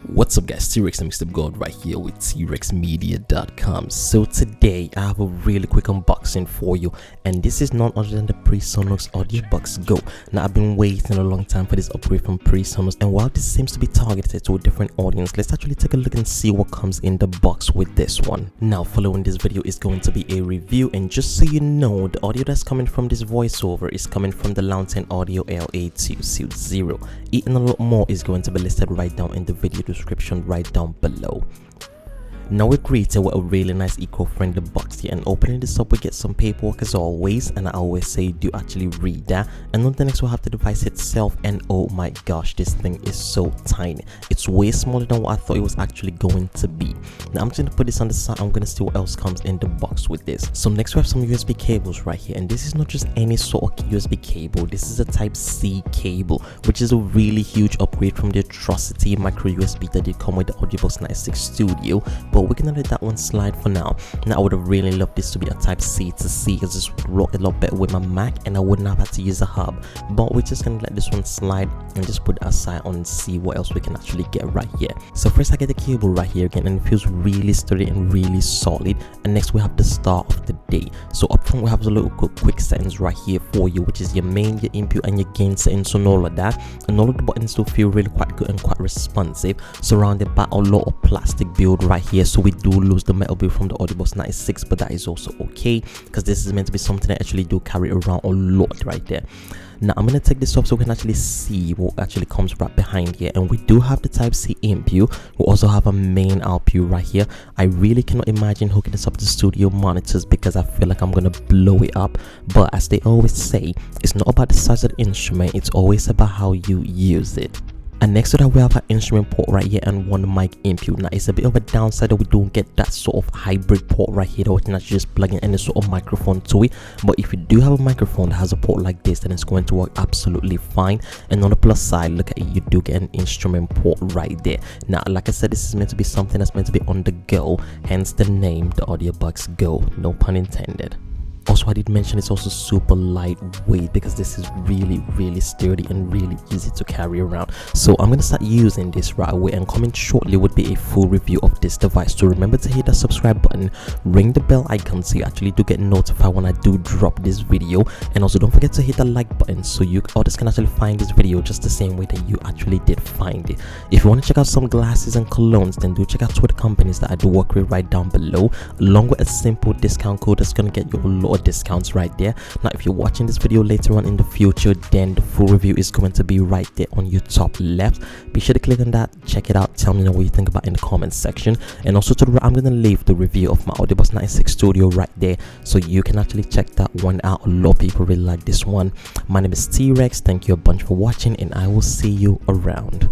What's up guys, Terex and Mr. God right here with TerexMedia.com. So today I have a really quick unboxing for you, and this is none other than the Presonus Audiobox Go. Now I've been waiting a long time for this upgrade from Presonus, and while this seems to be targeted to a different audience, let's actually take a look and see what comes in the box with this one. Now following this video is going to be a review, and just so you know, the audio that's coming from this voiceover is coming from the Launtain Audio LA260. And a lot more is going to be listed right down in the video description right down below. Now we're greeted with a really nice eco-friendly box here, and opening this up we get some paperwork as always, and I always say do actually read that. And on the next we'll have the device itself, and oh my gosh, this thing is so tiny. It's way smaller than what I thought it was actually going to be. Now I'm just going to put this on the side. I'm going to see what else comes in the box with this. So next we have some USB cables right here, and this is not just any sort of USB cable. This is a Type-C cable, which is a really huge upgrade from the atrocity micro USB that did come with the Audiobox 96 Studio, but we're gonna let that one slide for now. Now I would have really loved this to be a Type-C to C, because this would work a lot better with my Mac and I wouldn't have had to use a hub, but we're just gonna let this one slide and just put it aside and see what else we can actually get right here. So first I get the cable right here again, and it feels really sturdy and really solid. And next we have the start of the day. So up front we have a little quick settings right here for you, which is your main, your input and your gain settings, and all of that. And all of the buttons do feel really quite good and quite responsive. Surrounded by a lot of plastic build right here, so we do lose the metal build from the Audiobox 96, but that is also okay, because this is meant to be something that actually do carry around a lot right there. Now I'm going to take this off so we can actually see what actually comes right behind here. And we do have the Type-C input. We also have a main output right here. I really cannot imagine hooking this up to studio monitors, because I feel like I'm going to blow it up. But as they always say, it's not about the size of the instrument, it's always about how you use it. And next to that we have an instrument port right here and one mic input. Now it's a bit of a downside that we don't get that sort of hybrid port right here, that we can actually just plug in any sort of microphone to it. But if you do have a microphone that has a port like this, then it's going to work absolutely fine. And on the plus side, look at it, you do get an instrument port right there. Now like I said, this is meant to be something that's meant to be on the go, hence the name, the Audiobox Go, no pun intended. Also, I did mention it's also super lightweight, because this is really sturdy and really easy to carry around. So I'm going to start using this right away, and coming shortly would be a full review of this device. So remember to hit that subscribe button, ring the bell icon so you actually do get notified when I do drop this video. And also don't forget to hit the like button so you others can actually find this video just the same way that you actually did find it. If you want to check out some glasses and colognes, then do check out two of the companies that I do work with right down below, along with a simple discount code that's going to get you a lot of discounts right there. Now if you're watching this video later on in the future, then the full review is going to be right there on your top left. Be sure to click on that, check it out, tell me what you think about in the comments section. And also to the right, I'm going to leave the review of my Audiobox 96 Studio right there, so you can actually check that one out. A lot of people really like this one. My name is T-Rex, thank you a bunch for watching, and I will see you around.